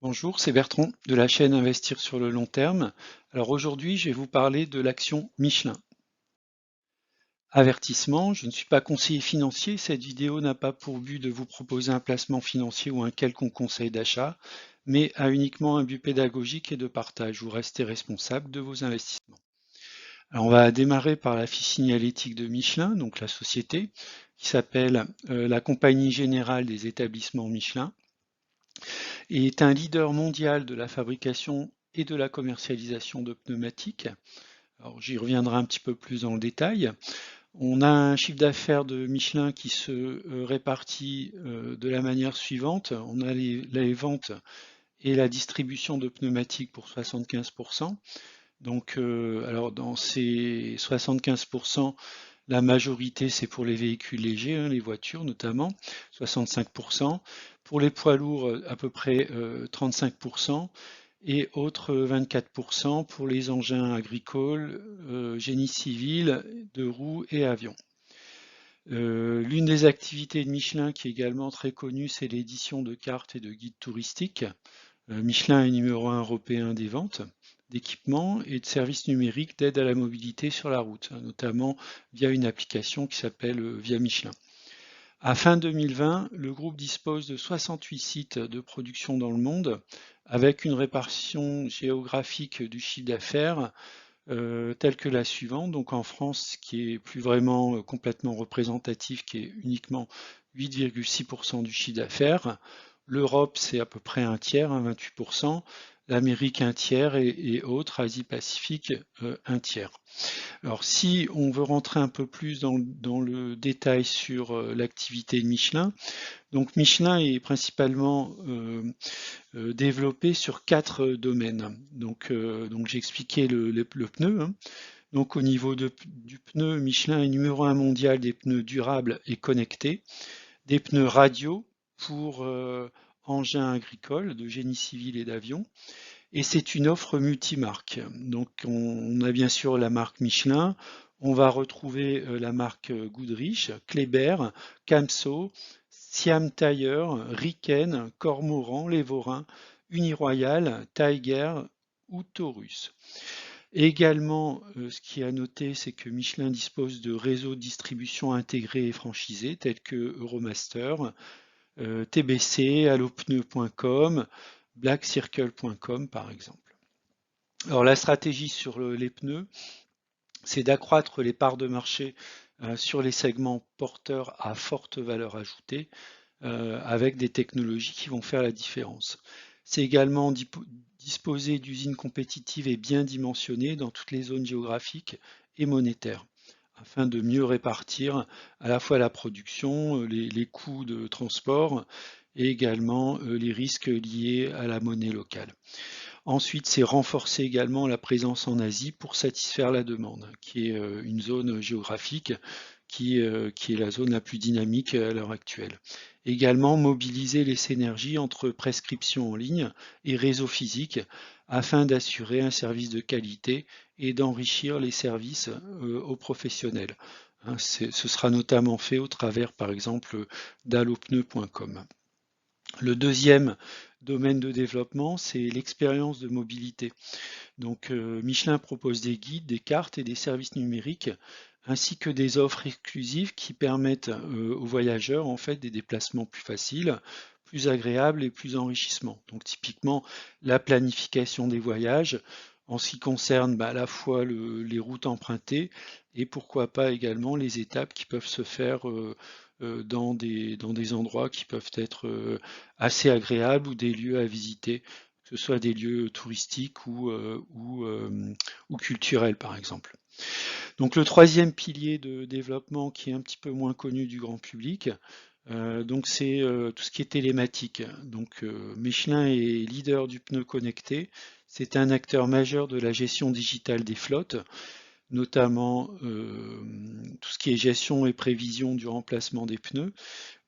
Bonjour, c'est Bertrand de la chaîne Investir sur le long terme. Alors aujourd'hui, je vais vous parler de l'action Michelin. Avertissement, je ne suis pas conseiller financier, cette vidéo n'a pas pour but de vous proposer un placement financier ou un quelconque conseil d'achat, mais a uniquement un but pédagogique et de partage. Vous restez responsable de vos investissements. Alors on va démarrer par la fiche signalétique de Michelin, donc la société, qui s'appelle la Compagnie Générale des Établissements Michelin, et est un leader mondial de la fabrication et de la commercialisation de pneumatiques. Alors j'y reviendrai un petit peu plus dans le détail. On a un chiffre d'affaires de Michelin qui se répartit de la manière suivante. On a les ventes et la distribution de pneumatiques pour 75%. Donc, alors dans ces 75%, la majorité c'est pour les véhicules légers, hein, les voitures notamment, 65%. Pour les poids lourds, à peu près 35%. Et autres 24% pour les engins agricoles, génie civil, de roues et avions. L'une des activités de Michelin qui est également très connue, c'est l'édition de cartes et de guides touristiques. Michelin est numéro 1 européen des ventes d'équipements et de services numériques d'aide à la mobilité sur la route, notamment via une application qui s'appelle Via Michelin. À fin 2020, le groupe dispose de 68 sites de production dans le monde, avec une répartition géographique du chiffre d'affaires telle que la suivante. Donc en France, qui est plus vraiment complètement représentatif, qui est uniquement 8,6% du chiffre d'affaires. L'Europe, c'est à peu près un tiers, 28%. L'Amérique, un tiers, et autres, Asie-Pacifique, un tiers. Alors, si on veut rentrer un peu plus dans le détail sur l'activité de Michelin, donc Michelin est principalement développé sur 4 domaines. Donc j'ai expliqué le pneu, hein. Donc au niveau du pneu, Michelin est numéro 1 mondial des pneus durables et connectés, des pneus radio pour engins agricoles, de génie civil et d'avion. Et c'est une offre multimarque. Donc on a bien sûr la marque Michelin, on va retrouver la marque Goodrich, Kléber, Camso, Siam Tire, Riken, Cormoran, Levorin, Uniroyal, Tiger ou Taurus. Et également, ce qui est à noter, c'est que Michelin dispose de réseaux de distribution intégrés et franchisés tels que Euromaster, TBC, allopneu.com, blackcircle.com par exemple. Alors la stratégie sur les pneus, c'est d'accroître les parts de marché sur les segments porteurs à forte valeur ajoutée avec des technologies qui vont faire la différence. C'est également disposer d'usines compétitives et bien dimensionnées dans toutes les zones géographiques et monétaires afin de mieux répartir à la fois la production, les coûts de transport et également les risques liés à la monnaie locale. Ensuite, c'est renforcer également la présence en Asie pour satisfaire la demande, qui est une zone géographique qui est la zone la plus dynamique à l'heure actuelle. Également, mobiliser les synergies entre prescription en ligne et réseau physique afin d'assurer un service de qualité et d'enrichir les services aux professionnels. Hein, ce sera notamment fait au travers, par exemple, d'allopneu.com. Le deuxième domaine de développement, c'est l'expérience de mobilité. Donc Michelin propose des guides, des cartes et des services numériques, ainsi que des offres exclusives qui permettent aux voyageurs en fait des déplacements plus faciles, plus agréables et plus enrichissants. Donc typiquement la planification des voyages en ce qui concerne à la fois les routes empruntées et pourquoi pas également les étapes qui peuvent se faire dans des endroits qui peuvent être assez agréables ou des lieux à visiter, que ce soit des lieux touristiques ou culturels par exemple. Donc le troisième pilier de développement qui est un petit peu moins connu du grand public, donc c'est tout ce qui est télématique. Donc Michelin est leader du pneu connecté. C'est un acteur majeur de la gestion digitale des flottes, notamment tout ce qui est gestion et prévision du remplacement des pneus.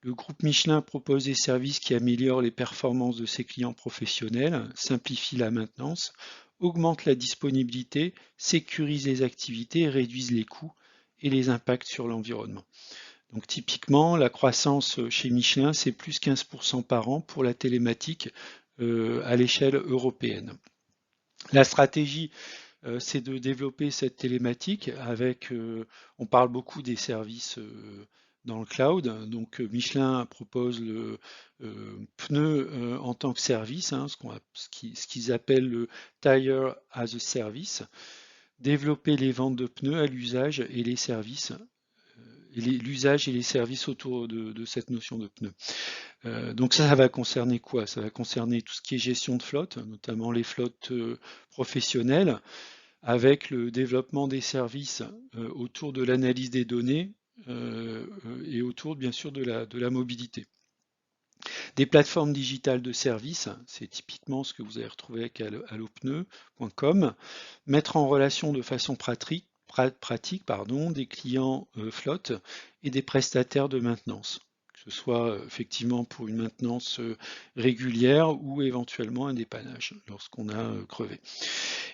Le groupe Michelin propose des services qui améliorent les performances de ses clients professionnels, simplifient la maintenance, augmentent la disponibilité, sécurisent les activités et réduisent les coûts et les impacts sur l'environnement. Donc typiquement, la croissance chez Michelin, c'est plus 15% par an pour la télématique à l'échelle européenne. La stratégie, c'est de développer cette télématique avec, on parle beaucoup des services dans le cloud. Donc Michelin propose le pneu en tant que service, hein, ce qu'ils appellent le Tire as a Service. Développer les ventes de pneus à l'usage et les services, l'usage et les services autour de cette notion de pneu. Donc ça va concerner quoi? Ça va concerner tout ce qui est gestion de flotte, notamment les flottes professionnelles, avec le développement des services autour de l'analyse des données et autour bien sûr de la mobilité. Des plateformes digitales de services, c'est typiquement ce que vous allez retrouver avec allopneu.com. Mettre en relation de façon pratique des clients flotte et des prestataires de maintenance, que ce soit effectivement pour une maintenance régulière ou éventuellement un dépannage lorsqu'on a crevé.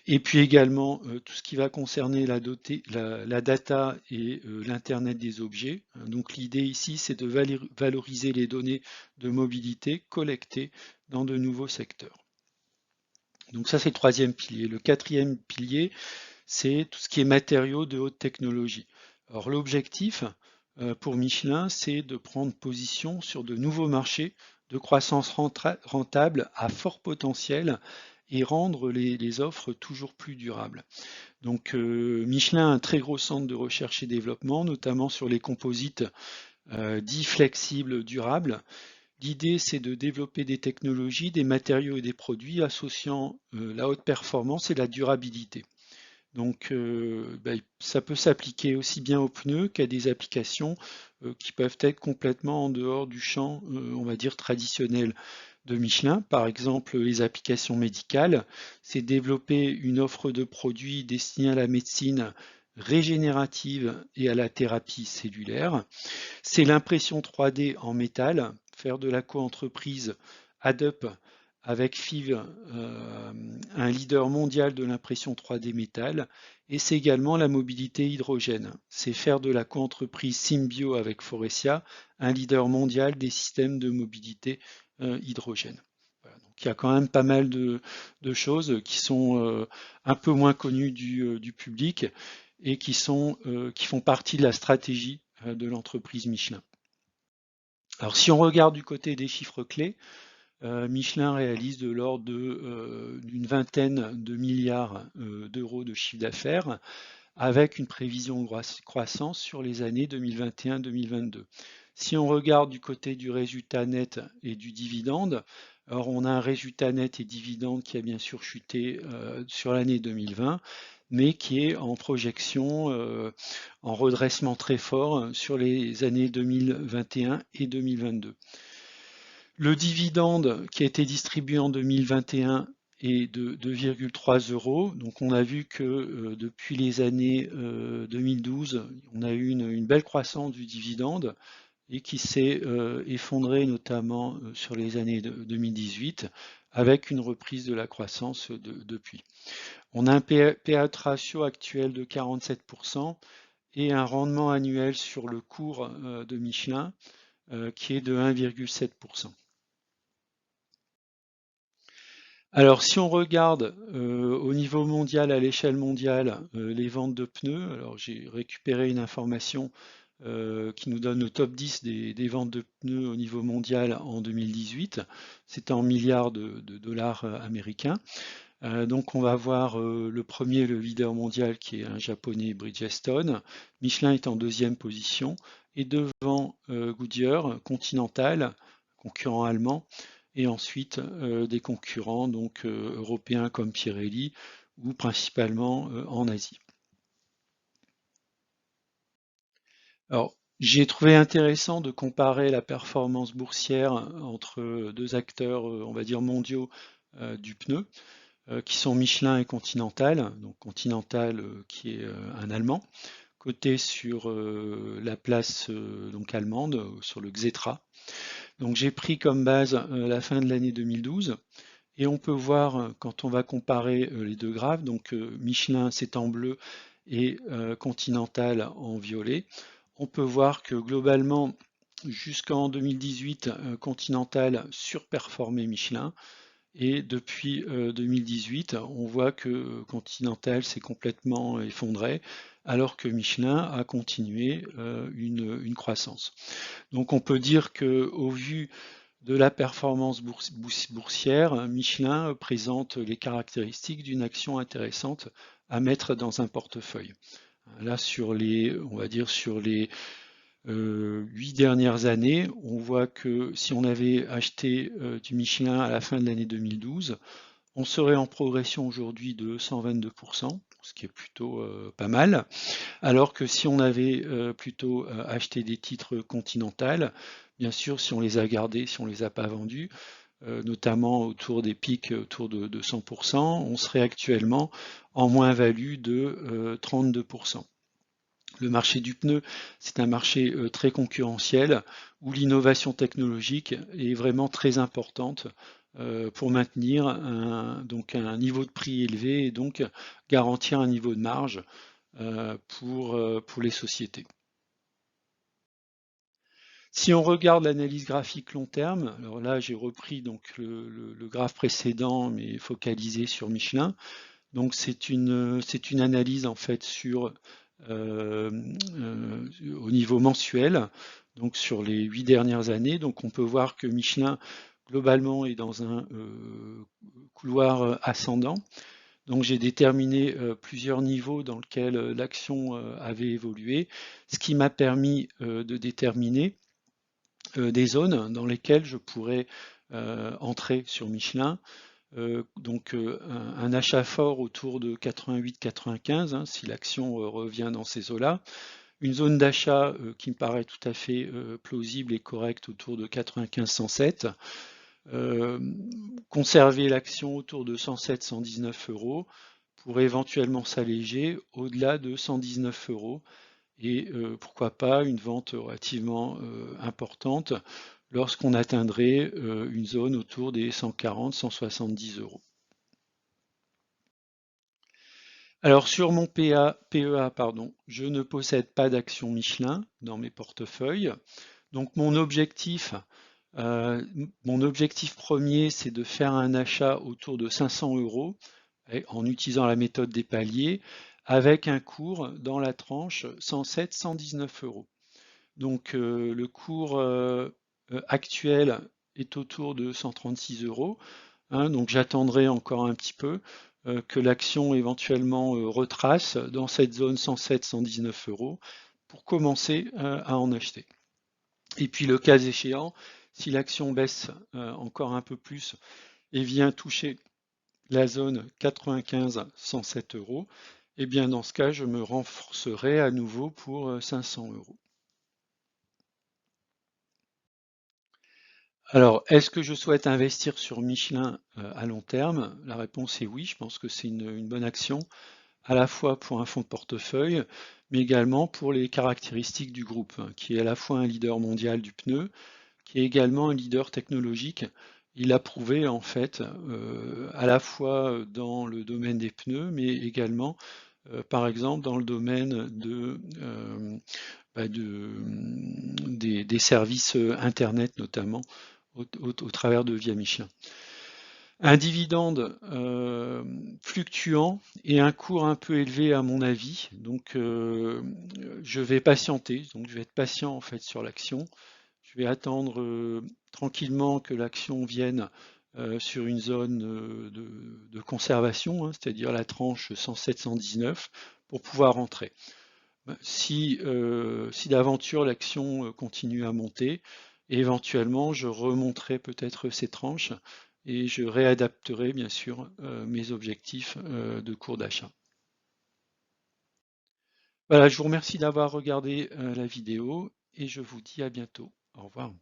Et puis également tout ce qui va concerner la data et l'Internet des objets. Donc l'idée ici, c'est de valoriser les données de mobilité collectées dans de nouveaux secteurs. Donc ça, c'est le troisième pilier. Le quatrième pilier, c'est tout ce qui est matériaux de haute technologie. Alors l'objectif pour Michelin, c'est de prendre position sur de nouveaux marchés de croissance rentable à fort potentiel et rendre les offres toujours plus durables. Donc Michelin a un très gros centre de recherche et développement, notamment sur les composites dits flexibles durables. L'idée, c'est de développer des technologies, des matériaux et des produits associant la haute performance et la durabilité. Donc ça peut s'appliquer aussi bien aux pneus qu'à des applications qui peuvent être complètement en dehors du champ, on va dire, traditionnel de Michelin. Par exemple, les applications médicales, c'est développer une offre de produits destinés à la médecine régénérative et à la thérapie cellulaire. C'est l'impression 3D en métal, faire de la co-entreprise AddUp avec FIV, un leader mondial de l'impression 3D métal, et c'est également la mobilité hydrogène. C'est faire de la co-entreprise Symbio avec Forestia, un leader mondial des systèmes de mobilité hydrogène. Voilà, donc il y a quand même pas mal de choses qui sont un peu moins connues du public et qui font partie de la stratégie de l'entreprise Michelin. Alors si on regarde du côté des chiffres clés, Michelin réalise de l'ordre d'une vingtaine de milliards d'euros de chiffre d'affaires avec une prévision de croissance sur les années 2021-2022. Si on regarde du côté du résultat net et du dividende, alors on a un résultat net et dividende qui a bien sûr chuté sur l'année 2020, mais qui est en projection, en redressement très fort sur les années 2021 et 2022. Le dividende qui a été distribué en 2021 est de 2,3 €. Donc on a vu que depuis les années 2012, on a eu une belle croissance du dividende et qui s'est effondré notamment sur les années 2018 avec une reprise de la croissance depuis. On a un payout ratio actuel de 47% et un rendement annuel sur le cours de Michelin qui est de 1,7%. Alors, si on regarde au niveau mondial, à l'échelle mondiale, les ventes de pneus, alors j'ai récupéré une information qui nous donne le top 10 des ventes de pneus au niveau mondial en 2018. C'était en milliards de dollars américains. Donc on va voir le premier, le leader mondial, qui est un japonais, Bridgestone. Michelin est en deuxième position. Et devant Goodyear, Continental, concurrent allemand, et ensuite des concurrents donc européens comme Pirelli ou principalement en Asie. Alors, j'ai trouvé intéressant de comparer la performance boursière entre deux acteurs, on va dire mondiaux du pneu, qui sont Michelin et Continental. Donc Continental qui est un Allemand, coté sur la place donc allemande, sur le Xetra. Donc j'ai pris comme base la fin de l'année 2012 et on peut voir quand on va comparer les deux graphes, donc Michelin c'est en bleu et Continental en violet, on peut voir que globalement jusqu'en 2018 Continental surperformait Michelin Et depuis 2018, on voit que Continental s'est complètement effondré, alors que Michelin a continué une croissance. Donc on peut dire que, au vu de la performance boursière, Michelin présente les caractéristiques d'une action intéressante à mettre dans un portefeuille. Là, on va dire sur les 8 dernières années, on voit que si on avait acheté du Michelin à la fin de l'année 2012, on serait en progression aujourd'hui de 122%, ce qui est plutôt pas mal. Alors que si on avait plutôt acheté des titres Continental, bien sûr, si on les a gardés, si on les a pas vendus, notamment autour des pics autour de 100%, on serait actuellement en moins-value de 32%. Le marché du pneu, c'est un marché très concurrentiel où l'innovation technologique est vraiment très importante pour maintenir donc un niveau de prix élevé et donc garantir un niveau de marge pour les sociétés. Si on regarde l'analyse graphique long terme, alors là j'ai repris donc le graphe précédent mais focalisé sur Michelin. Donc c'est une analyse en fait euh, au niveau mensuel, donc sur les 8 dernières années. Donc on peut voir que Michelin globalement est dans un couloir ascendant. Donc j'ai déterminé plusieurs niveaux dans lesquels l'action avait évolué, ce qui m'a permis de déterminer des zones dans lesquelles je pourrais entrer sur Michelin. Donc un achat fort autour de 88-95, hein, si l'action revient dans ces eaux-là. Une zone d'achat qui me paraît tout à fait plausible et correcte autour de 95-107. Conserver l'action autour de 107-119 euros pour éventuellement s'alléger au-delà de 119 euros et pourquoi pas une vente relativement importante lorsqu'on atteindrait une zone autour des 140-170 euros. Alors sur mon PEA, pardon, je ne possède pas d'actions Michelin dans mes portefeuilles. Donc mon objectif premier, c'est de faire un achat autour de 500 euros en utilisant la méthode des paliers avec un cours dans la tranche 107-119 euros. Donc le cours actuel est autour de 136 euros. Hein, donc j'attendrai encore un petit peu que l'action éventuellement retrace dans cette zone 107-119 euros pour commencer à en acheter. Et puis le cas échéant, si l'action baisse encore un peu plus et vient toucher la zone 95-107 euros, et bien dans ce cas, je me renforcerai à nouveau pour 500 euros. Alors, est-ce que je souhaite investir sur Michelin à long terme? La réponse est oui, je pense que c'est une bonne action, à la fois pour un fonds de portefeuille, mais également pour les caractéristiques du groupe, hein, qui est à la fois un leader mondial du pneu, qui est également un leader technologique. Il a prouvé en fait à la fois dans le domaine des pneus, mais également par exemple dans le domaine des services Internet notamment au travers de Via Michelin. Un dividende fluctuant et un cours un peu élevé à mon avis, donc je vais patienter, donc je vais être patient en fait sur l'action. Je vais attendre tranquillement que l'action vienne sur une zone de conservation, hein, c'est-à-dire la tranche 107-119, pour pouvoir rentrer. Si d'aventure l'action continue à monter, éventuellement je remonterai peut-être ces tranches et je réadapterai bien sûr mes objectifs de cours d'achat. Voilà, je vous remercie d'avoir regardé la vidéo et je vous dis à bientôt. Au revoir.